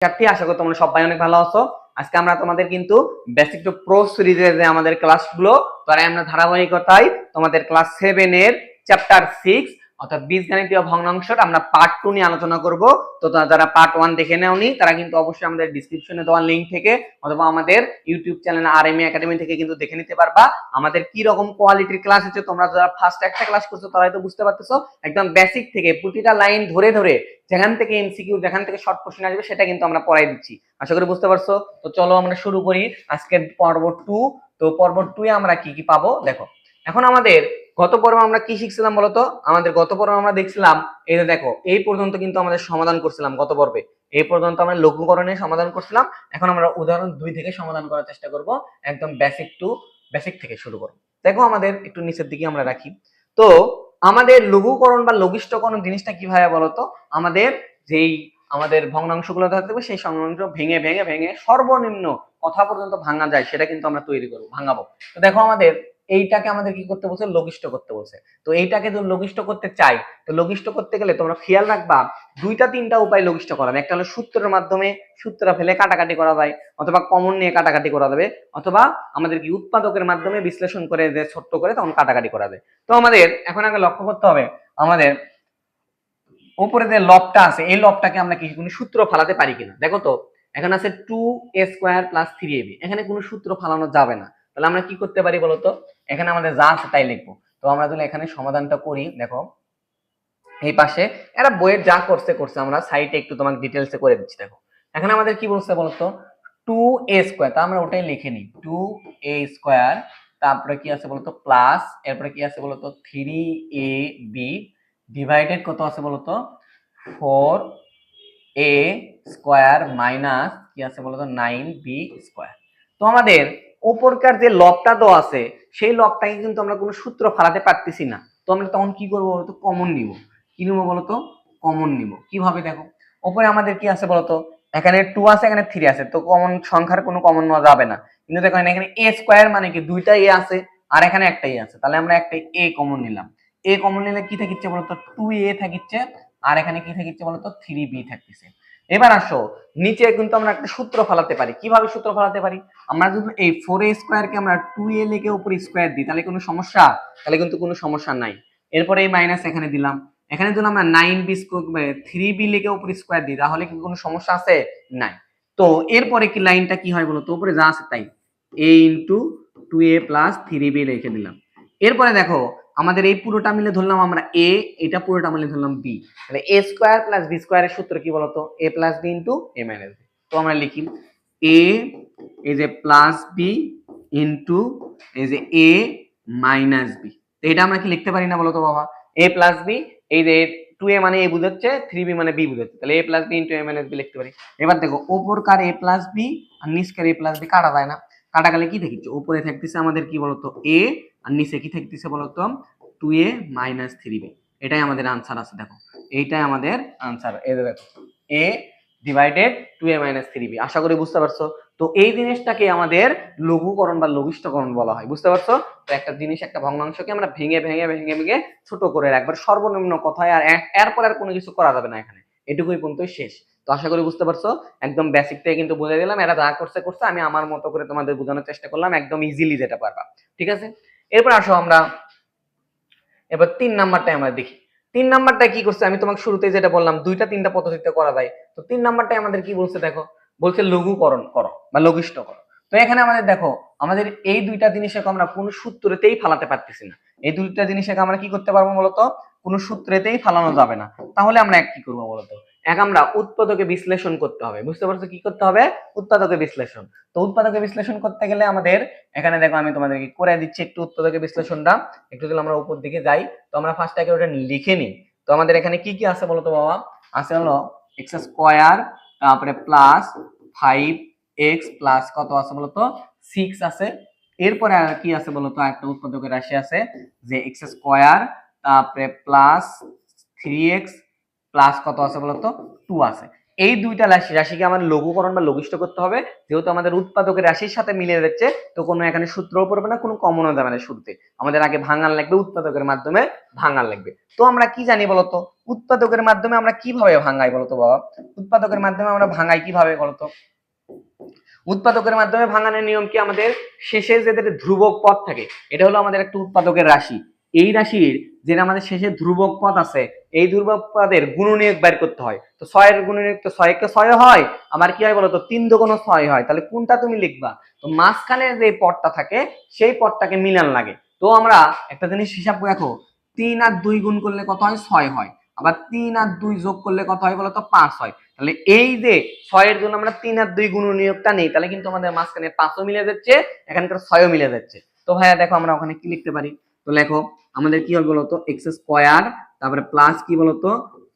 শিক্ষার্থী, আশা করি তোমরা সবাই অনেক ভালো আছো। আজকে আমরা তোমাদের কিন্তু বেসিক টু প্রো সিরিজের যে আমাদের ক্লাসগুলো তারা আমরা ধারাবাহিকতায় তোমাদের ক্লাস 7 এর চ্যাপ্টার 6 অর্থাৎ বীজগণিতীয় ভগ্নাংশটা আমরা পার্ট 2 নিয়ে আলোচনা করব। তো যারা পার্ট 1 দেখে নেওনি তারা কিন্তু অবশ্যই আমাদের ডেসক্রিপশনে দেওয়া লিংক থেকে অথবা আমাদের ইউটিউব চ্যানেল আরএমএ একাডেমি থেকে কিন্তু দেখে নিতে পারবা আমাদের কি রকম কোয়ালিটির ক্লাস হচ্ছে। তোমরা যারা ফার্স্ট একটা ক্লাস করছো তারা হয়তো বুঝতে পারতেছো, একদম বেসিক থেকে প্রতিটা লাইন ধরে ধরে যেখান থেকে এমসিকিউ যেখান থেকে শর্ট কোশ্চেন আসবে সেটা কিন্তু আমরা পড়াই দিচ্ছি। আশা করি বুঝতে পারছো। তো চলো আমরা শুরু করি আজকের পর্ব 2। তো পর্ব 2 এ আমরা কি কি পাবো দেখো। এখন আমাদের গত পর্বে আমরা কি শিখছিলাম বলতো? আমাদের গত পর্বে আমরা দেখছিলাম এই যে দেখো এই পর্যন্ত কিন্তু আমাদের সমাধান করছিলাম। গত পর্বে এই পর্যন্ত আমরা লঘুকরণের সমাধান করছিলাম। এখন আমরা উদাহরণ 2 থেকে সমাধান করার চেষ্টা করব, একদম বেসিক থেকে শুরু করব। দেখো আমাদের একটু নিচের দিকে আমরা রাখি। তো আমাদের লঘুকরণ বা লঘিষ্ঠকরণ জিনিসটা কিভাবে বলতো? আমাদের ভগ্নাংশগুলো থাকবে সেই ভগ্নাংশ ভেঙে ভেঙে ভেঙে সর্বনিম্ন কথা পর্যন্ত ভাঙা যায় সেটা কিন্তু আমরা তৈরি করবো, ভাঙাবো। তো দেখো আমাদের এইটাকে আমাদের কি করতে বলছে? লঘিষ্ঠ করতে বলছে। তো এইটাকে যদি লঘিষ্ঠ করতে চাই, তো লঘিষ্ঠ করতে গেলে তোমরা খেয়াল রাখবা দুইটা তিনটা উপায় লঘিষ্ঠ করা যায়। একটা হলো সূত্রের মাধ্যমে, সূত্র ফেলে কাটাকাটি করা যায়, অথবা কমন নিয়ে কাটাকাটি করা যাবে, অথবা আমাদের কি উৎপাদকের মাধ্যমে বিশ্লেষণ করে যে ছোট্ট করে তখন কাটাকাটি করা যায়। তো আমাদের এখন আগে লক্ষ্য করতে হবে আমাদের উপরে যে লবটা আছে এই লবটাকে আমরা কি কোনো সূত্র ফালাতে পারি কিনা। দেখো তো এখানে আছে 2a² + 3ab, এখানে কোনো সূত্র ফালানো যাবে না। তাহলে আমরা কি করতে পারি বলতো? এখানে আমাদের যা আছে তাই লিখবো। তো আমরা যদি এখানে সমাধানটা করি, দেখো এই পাশে এরা বইয়ের যা করছে আমরা সাইটে একটু তোমাকে ডিটেলসে করে দিচ্ছি। দেখো এখানে আমাদের কি বলছে বলতো? 2a², তা আমরা ওটাই লিখে নিই 2a², তারপরে কি আছে বলতো প্লাস, এরপরে কি আছে বলতো 3ab ডিভাইডেড কত আছে বলতো 4a² মাইনাস কি আছে বলতো 9b²। তো আমাদের উপরকার যে লবটা দেওয়া আছে সেই লবটাকে কিন্তু আমরা কোনো সূত্র ফালাতে পারতেছি না। তো আমরা তখন কি করবো বলতো? কমন নিব। কি নিব বলতো? কমন নিব। কিভাবে? দেখো উপরে আমাদের কি আছে বলতো? এখানে 2 আছে, এখানে 3 আছে, তো কমন সংখ্যার কোনো কমন নেওয়া যাবে না। কিন্তু দেখো এখানে a² মানে কি দুইটা a আছে আর এখানে একটাই আছে, তাহলে আমরা একটা a কমন নিলাম। a কমন নিলে কি থাকিচ্ছে বলতো? 2a থাকিচ্ছে, আর এখানে কি থাকিচ্ছে বলতো? 3b থাকতেছে। এবার আসো নিচে কিন্তু আমরা একটা সূত্র ফলাতে পারি। কিভাবে সূত্র ফলাতে পারি? আমরা যদি এই 4a² কে আমরা 2a লিখে উপরে স্কয়ার দিই তাহলে কোনো সমস্যা? তাহলে কিন্তু কোনো সমস্যা নাই। এরপরে এই মাইনাস এখানে দিলাম, এখানে যদি আমরা 9b 3b লিখে উপরে স্কয়ার দিই তাহলে কি কোনো সমস্যা আছে? নাই। তো এরপরে কি লাইনটা কি হয় বলতো? উপরে যা আছে তাই a * 2a + 3b লিখে দিলাম। এরপরে দেখো আমাদের এই পুরোটা মিলে ধরলাম আমরা a, এটা পুরোটা মিলে ধরলাম b, তাহলে a² + b² এর সূত্র কি বলতো? a + b * a - b। তো আমরা লিখি a এই যে প্লাস b ইনটু এই যে a মাইনাস b। তো এটা আমরা কি লিখতে পারি না বলতো বাবা? a + b, এই যে 2a মানে a বুঝাচ্ছে, 3b মানে b বুঝাচ্ছে, তাহলে a + b * a - b লিখতে পারি। এবার দেখো উপরকার a + b R নিচকার a + b কাটা যায় না। কাটা গেলে কি দেখিচ্ছে? উপরে থাকতেছে আমাদের কি বলতো a, আর নিচে কি থাকতেছে বলতো 2a - 3b। এটাই আমাদের আনসার আছে। দেখো এইটাই আমাদের আনসার। এই যে দেখো a ডিভাইডেড 2a - 3b। আশা করি বুঝতে পারছো। তো এই জিনিসটাকে আমাদের লঘুকরণ বা লঘিষ্ঠকরণ বলা হয়। বুঝতে পারছো? তো একটা জিনিস, একটা ভগ্নাংশকে আমরা ভেঙে ভেঙে ভেঙে ভেঙে ছোট করে রাখবার সর্বনিম্ন কথায়, আর এরপর আর কোনো কিছু করা যাবে না, এখানে এটুকুই পর্যন্তই শেষ। তো আশা করি বুঝতে পারছো। একদম বেসিক থেকে কিন্তু বুঝে দিলাম, এরা যা করছে করছে, আমি আমার মতো করে তোমাদের বোঝানোর চেষ্টা করলাম, একদম ইজিলি যেটা পারবা। ঠিক আছে, এরপর আসো আমরা এবার 3 নাম্বারটাই আমরা দেখি। 3 নাম্বারটা কি করছে? আমি তোমাকে শুরুতেই যেটা বললাম দুইটা তিনটা পদ্ধতিতে করা যায়। তো 3 নাম্বারটাই আমাদের কি বলছে দেখো, বলছে লঘুকরণ করো বা লঘিষ্ঠ করো। তো এখানে আমাদের দেখো আমাদের এই দুইটা জিনিসকে আমরা কোনো সূত্রতেই ফালাতে পারতেছি না। এই দুইটা জিনিসকে আমরা কি করতে পারবো বলতো? কোনো সূত্রেতেই ফালানো যাবে না। তাহলে আমরা এক কি করবো বলতো? এক আমরা উৎপাদকে বিশ্লেষণ করতে হবে। বুঝতে পারছো কি করতে হবে? উৎপাদকে বিশ্লেষণ। তো উৎপাদকে বিশ্লেষণ করতে গেলে আমাদের এখানে দেখো আমি তোমাদেরকে করে দিচ্ছি একটু উৎপাদকে বিশ্লেষণটা। একটু যদি আমরা উপর দিকে যাই তো আমরা ফার্স্ট আগে ওটা লিখে নিই। তো আমাদের এখানে কি কি আছে বলতো বাবা? আছে হলো x², তারপরে প্লাস 5x প্লাস কত আছে বলতো 6 আছে। এরপরে আর কি আছে বলতো? একটা উৎপাদকের রাশি আছে যে x², তারপরে প্লাস 3x প্লাস কত আছে বলতো 2 আছে। এই দুইটা রাশিকে আমার লঘুকরণ বা লঘিষ্ঠ করতে হবে, যেহেতু আমাদের উৎপাদকের রাশির সাথে মিলে যাচ্ছে, তো কোনো এখানে সূত্রও পড়বে না, কোনো কমনও যাবে না শুরুতে। আমাদের আগে ভাঙান লাগবে, উৎপাদকের মাধ্যমে ভাঙান লাগবে। তো আমরা কি জানি বলতো, উৎপাদকের মাধ্যমে আমরা কিভাবে ভাঙাই বলতো বাবা? উৎপাদকের মাধ্যমে আমরা ভাঙাই কিভাবে বলতো? উৎপাদকের মাধ্যমে ভাঙানোর নিয়ম কি, আমাদের শেষে যে ধ্রুবক পদ থাকে, এটা হলো আমাদের একটা উৎপাদকের রাশি। এই রাশির যে আমাদের শেষে ধ্রুবক পদ আছে, এই ধ্রুবক পদের গুণনীয়ক বের করতে হয়। তো 6 এর গুণনীয়ক তো 6 কে 6 হয়, আমার কি হয় বলতো 3 দুগুণ 6 হয়। তাহলে কোনটা তুমি লিখবা? তো মাঝখানে যে পদটা থাকে সেই পদটাকে মিলান লাগে। তো আমরা একটা জিনিস হিসাব করে রাখো, 3 আর 2 গুণ করলে কত হয়? 6 হয়। আবার 3 আর 2 যোগ করলে কত হয় বলতো? 5 হয়। তাহলে এই যে 6 এর জন্য আমরা 3 আর 2 গুণনীয়কটা নেই, তাহলে কিন্তু আমাদের মাঝখানে 5ও মিলে যাচ্ছে, এখানকার 6ও মিলে যাচ্ছে। তো ভাইয়া দেখো আমরা ওখানে কি লিখতে পারি? তো লেখো, আমাদের কি হবে বলতো, এক্স স্কয়ার, তারপরে প্লাস কি বলতো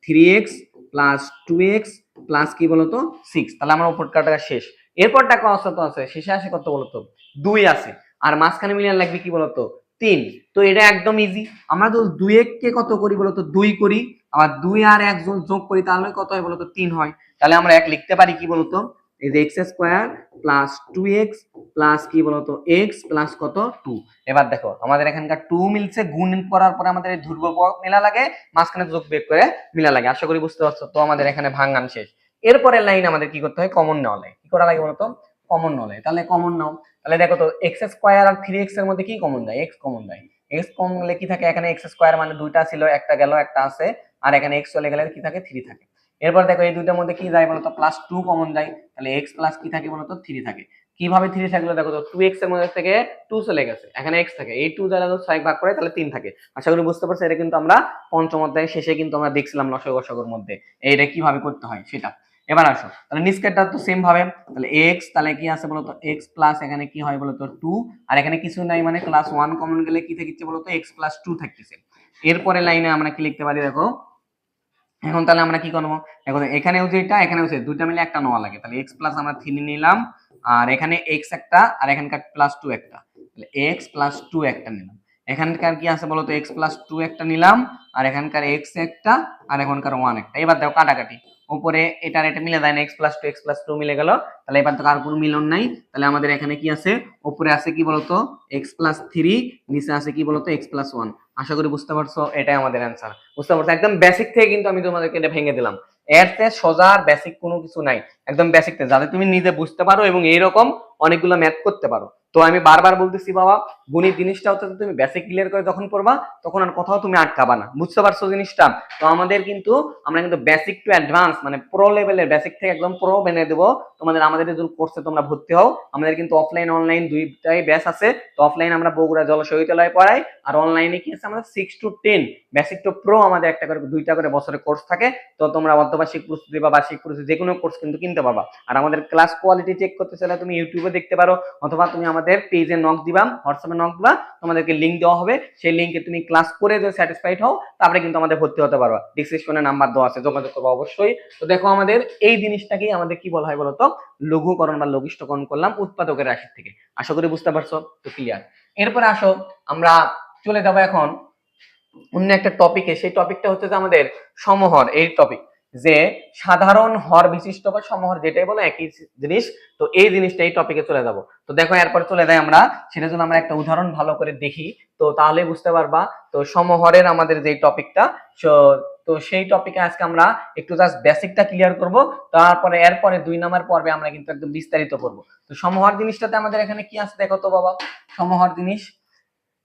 3x প্লাস 2x প্লাস কি বলতো 6। তাহলে আমার উপর কাটা শেষ। এরপরটা কত আছে? শেষে আসে কত বলতো? 2 আছে। আর মাঝখানে মিলিয়ে লাগবে কি বলতো? 3। তো এটা একদম ইজি। আমরা তো 2x কে কত করি বলতো? 2 করি। আবার 2 আর 1 যোগ করি, তাহলে কত হয় বলতো? 3 হয়। তাহলে আমরা এক লিখতে পারি কি বলতো, এই যে x square plus 2x plus কি বলতো x প্লাস কত 2। এবার দেখো আমাদের এখানকার 2 মিলছে, গুণ করার পরে আমাদের এই ধ্রুবক মিলা লাগে, মাঝখানে যোগ বিয়োগ করে মিলা লাগে। আশা করি বুঝতে পারছো। তো আমাদের এখানে ভাঙান শেষ। এরপরের লাইন আমাদের কি করতে হয়? কমন নেওয়া লাগে। কি করা লাগে বলতো? কমন নেওয়া লাগে। তাহলে কমন নাও। তাহলে দেখো তো এক্স স্কয়ার আর 3x এর মধ্যে কি কমন দেয়? x কমন দেয়। x কমন হলে কি থাকে? এখানে এক্স স্কয়ার মানে দুইটা ছিল, একটা গেল, একটা আছে, আর এখানে x চলে গেলে কি থাকে? 3 থাকে। এরপর দেখো এই দুইটার মধ্যে কি যায় বলতো? প্লাস 2 কমন যায়। তাহলে x প্লাস কি থাকে বলতো? 3 থাকে। কিভাবে 3 থাকলো? দেখো তো 2x এর মধ্যে থেকে 2 চলে গেছে, এখানে x থাকে, এই 2 দ্বারা 6 ভাগ করে তাহলে 3 থাকে। আশা করি বুঝতে পারছো। এটা কিন্তু আমরা পঞ্চম অধ্যায়ের শেষে কিন্তু আমরা দেখছিলাম লসাগু গসাগুর মধ্যে এইটা কিভাবে করতে হয় সেটা। এবার আসো, তাহলে নিচকেরটা তো সেম ভাবে, তাহলে x, তাহলে কি আছে বলতো? x প্লাস এখানে কি হয় বলতো? 2, আর এখানে কিছু নাই মানে ক্লাস 1 কমন গেলে কি থাকছে বলতো? x প্লাস 2 থাকতেছে। এরপরে লাইনে আমরা কি লিখতে পারি দেখো, এখন তাহলে আমরা কি করবো? এখন এখানেও যেটা এখানেও যে দুইটা মিলে একটা নেওয়া লাগে, তাহলে x প্লাস আমরা 3 নিলাম, আর এখানে x একটা, আর এখানকার প্লাস 2 একটা, তাহলে x প্লাস 2 একটা নিলাম। এখানকার কি আছে বলতো? x প্লাস 2 একটা নিলাম, আর এখানকার x একটা, আর এখানকার 1 একটা। এবার দেখো কাটাকাটি, উপরে এটার এটা মিলে যায় না, x প্লাস 2 মিলে গেল। তাহলে এবার তো আর কোনো মিলন নাই। তাহলে আমাদের এখানে কি আছে? উপরে আছে কি বলতো? x প্লাস 3, নিচে আছে কি বলতো? x plus 1। আশা করি বুঝতে পারছো, এটাই আমাদের অ্যান্সার। বুঝতে পারছো? একদম বেসিক থেকে কিন্তু আমি তোমাদেরকে এটা ভেঙে দিলাম। এর চেয়ে সোজা আর বেসিক কোনো কিছু নাই, একদম বেসিক থেকে যাতে তুমি নিজে বুঝতে পারো এবং এইরকম অনেকগুলো ম্যাথ করতে পারো। তো আমি বারবার বলতেছি বাবা, গণিত জিনিসটা হচ্ছে তুমি বেসিক ক্লিয়ার করে যখন পড়বা তখন আর কোথাও তুমি আটকাবা না। বুঝতে পারছো জিনিসটা? তো আমাদের কিন্তু আমরা কিন্তু বেসিক টু অ্যাডভান্স মানে প্রো লেভেলের, বেসিক থেকে একদম প্রো বেনে দেবো তোমাদের। আমাদের যে কোর্সে তোমরা ভর্তি হও, আমাদের কিন্তু অফলাইন অনলাইন দুইটাই ব্যাচ আছে। তো অফলাইন আমরা বগুড়া জলশহীদলয়ে পড়াই, আর অনলাইনে কি আছে আমাদের 6 to 10 বেসিক টু প্রো আমাদের একটা করে দুইটা করে বছরের কোর্স থাকে। তো তোমরা অর্ধবার্ষিক প্রস্তুতি বা বার্ষিক প্রস্তুতি যে কোনো কোর্স কিন্তু কিনতে পারবা। আর আমাদের ক্লাস কোয়ালিটি চেক করতে চাইলে তুমি ইউটিউবে দেখতে পারো, অথবা তুমি আমাদের পেজে নক দিবা, হোয়াটসঅ্যাপে নক দিবা, তোমাদেরকে লিংক দেওয়া হবে। সেই লিংকে তুমি ক্লাস করে যদি স্যাটিসফাইড হও তারপরে কিন্তু আমাদের ভর্তি হতে পারবা। ডিসক্রিপশনে নাম্বার দেওয়া আছে, যোগাযোগ করবা অবশ্যই। তো দেখো আমাদের এই জিনিসটাকেই আমাদের কি বলা হয় বলতো? লঘুকরণ বা লঘিষ্ঠকরণ করলাম উৎপাদকের রাশি থেকে। আশা করি বুঝতে পারছো। তো ক্লিয়ার। এরপরে আসো আমরা চলে যাবো এখন অন্য একটা টপিকে। সেই টপিকটা হচ্ছে যে আমাদের সমহর এই টপিক, যে সাধারণ হর বিশিষ্ট বা সমহর যেটাই বলো একই জিনিস। তো এই জিনিসটা এই টপিকে চলে যাব। তো দেখো এরপর চলে যাই আমরা, সেটা জন্য আমরা একটা উদাহরণ ভালো করে দেখি, তো তাহলে বুঝতে পারবা। তো সমহরের আমাদের যে টপিকটা, তো সেই টপিকে আজকে আমরা একটু জাস্ট বেসিকটা ক্লিয়ার করব, তারপরে এরপরে 2 নাম্বার পর্বে আমরা কিন্তু একদম বিস্তারিত করব। তো সমহর জিনিসটাতে আমাদের এখানে কি আছে দেখো তো বাবা, সমহর জিনিস।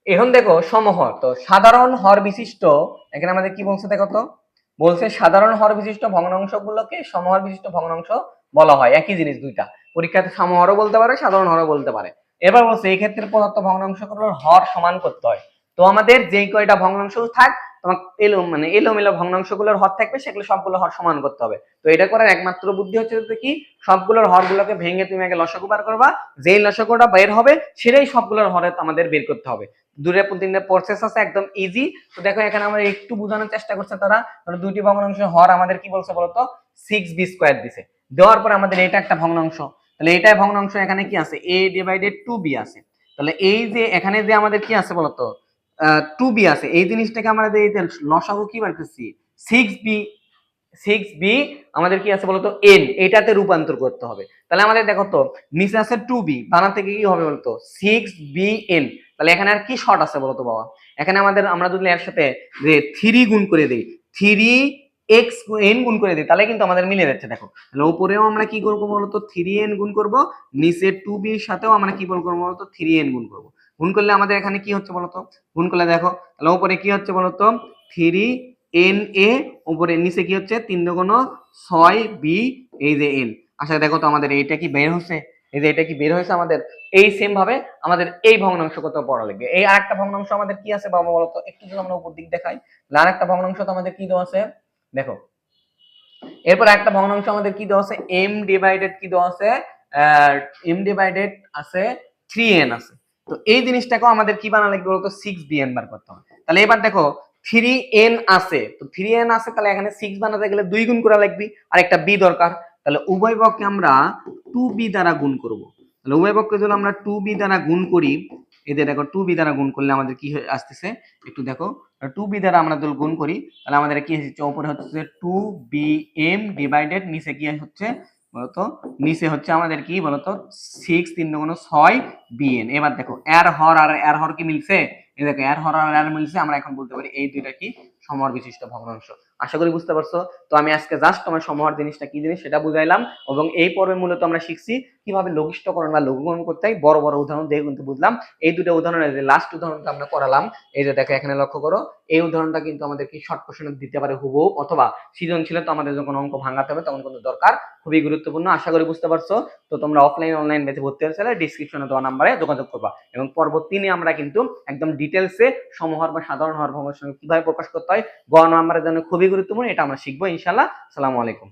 এখন দেখো সমহর, তো সাধারণ হর বিশিষ্ট, এখানে আমাদের কি বলছে দেখো তো, বলছে সাধারণ হর বিশিষ্ট ভগ্নাংশগুলোকে সমহর বিশিষ্ট ভগ্নাংশ বলা হয়। একই জিনিস দুইটা, পরীক্ষাতে সমহরও বলতে পারে, সাধারণ হরও বলতে পারে। এবার বলছে এই ক্ষেত্রে প্রদত্ত ভগ্নাংশগুলোর হর সমান করতে হয়। তো আমাদের যেই কয়টা ভগ্নাংশ থাক, তোমার এলোমেলো ভগ্নাংশগুলোর হর থাকবে, সেগুলো সবগুলো হর সমান করতে হবে। তো এটা করার একমাত্র বুদ্ধি হচ্ছে যে কি, সবগুলোর হরগুলোকে ভেঙে তুমি আগে লসাগু বার করবা, যেই লসাগুটা বের হবে সেটাই সবগুলোর হরে আমাদের বের করতে হবে। দুটো তিনটে প্রসেস আছে, একদম ইজি। তো দেখো এখানে আমরা একটু বোঝানোর চেষ্টা করছে তারা, দুইটি ভগ্নাংশ হর আমাদের কি বলছে বলতো? 6b স্কয়ার দিছে। দেওয়ার পর আমাদের এটা একটা ভগ্নাংশ, তাহলে এটাই ভগ্নাংশ, এখানে কি আছে? a ডিভাইডেড 2b আছে। তাহলে এই যে এখানে যে আমাদের কি আছে বলতো? 2b আছে। এই জিনিসটাকে আমরা লসাগু কি বার করছি? 6b 6b আমাদের কি আছে বলতো n, এটাতে রূপান্তর করতে হবে। তাহলে আমাদের দেখো তো নিচে আছে 2b, বানান থেকে কি হবে বলতো 6bn। তাহলে এখানে আর কি শর্ট আছে বলতো বাবা, এখানে আমরা যদি এর সাথে যে 3 গুণ করে দেই, 3n গুণ করে দিই, তাহলে কিন্তু আমাদের মিলে যাচ্ছে। দেখো তাহলে উপরেও আমরা কি করব বলতো 3n গুণ করব, নিচে 2b এর সাথেও আমরা কি করব বলতো 3n গুণ করব। গুণ করলে আমাদের এখানে কি হচ্ছে বলতো, গুণ করলে দেখো তাহলে উপরে কি হচ্ছে বলতো 3na, উপরে নিচে কি হচ্ছে 3 দুগুণ 6b, এই যে n। আচ্ছা দেখো তো আমাদের এইটা কি বের হচ্ছে, এই যে এটা কি বের হয়েছে আমাদের। এই সেম ভাবে আমাদের এই ভগ্নাংশ কত পড়া লাগবে। এই আরেকটা ভগ্নাংশ আমাদের কি আছে বাবা বলতো, একটু যদি আমরা উপর দিক দেখাই, আরেকটা ভগ্নাংশ তো আমাদের কি দেওয়া আছে দেখো। এরপর একটা ভগ্নাংশ আমাদের কি দেওয়া আছে, m ডিভাইডেড কি দেওয়া আছে, m ডিভাইডেড আছে 3n আছে। তো এই জিনিসটাকেও আমাদের কি বানানো লাগবে বলতো 6bn বার করতে হবে। তাহলে এবার দেখো 3n আছে, তো 3n আছে, তাহলে এখানে 6 বানাতে গেলে 2 গুণ করা লাগবে, আর একটা b দরকার। তাহলে উভয় পক্ষকে আমরা 2b দ্বারা গুণ করব। তাহলে উভয় পক্ষকে যদি আমরা 2b দ্বারা গুণ করি, এদের দেখো 2b দ্বারা গুণ করলে আমাদের কি আসতেছে একটু দেখো, 2b দ্বারা আমরা যদি গুণ করি তাহলে আমাদের কি হচ্ছে, উপরে হচ্ছে 2bm ডিভাইডেড নিচে কি হচ্ছে বলতো, নিচে হচ্ছে আমাদের কি বলতো 6 3 গুণ 6bn। এবার দেখো এর হর আর এর হর কি মিলছে, এই দেখো এর হর আর এর মিলছে, আমরা এখন বলতে পারি এই দুইটা কি সমহর বিশিষ্ট ভগ্নাংশ। আশা করি বুঝতে পারছো। তো আমি আজকে জাস্ট তোমার সমহর জিনিসটা কি জিনিস সেটা বুঝাইলাম, এবং এই পর্বে মূলত আমরা শিখছি কিভাবে লঘিষ্ঠকরণ বা লঘুকরণ করতে হয়, বড় বড় উদাহরণ দিয়ে কিন্তু বুঝলাম। এই দুটো উদাহরণের যে লাস্ট উদাহরণটা আমরা করালাম, এই যে দেখো এখানে লক্ষ্য করো, এই উদাহরণটা কিন্তু আমাদের কি শর্ট কোশ্চেনে দিতে পারে হুবহু, অথবা সৃজনশীলে তো আমাদের যখন অঙ্ক ভাঙাতে হবে তখন কিন্তু দরকার, খুবই গুরুত্বপূর্ণ। আশা করি বুঝতে পারছো। তো তোমরা অফলাইন অনলাইন ব্যাচে ভর্তি হতে চাইলে ডেসক্রিপশনে দেওয়া নম্বরে যোগাযোগ করবা, এবং পরবর্তী নিয়ে আমরা কিন্তু একদম ডিটেলসে সমহর বা সাধারণ হর ভগ্নাংশ কিভাবে প্রকাশ করতে হয় গ নম্বরের জন্য খুবই গুরুত্বপূর্ণ, এটা আমরা শিখবো ইনশাআল্লাহ। আসসালামু আলাইকুম।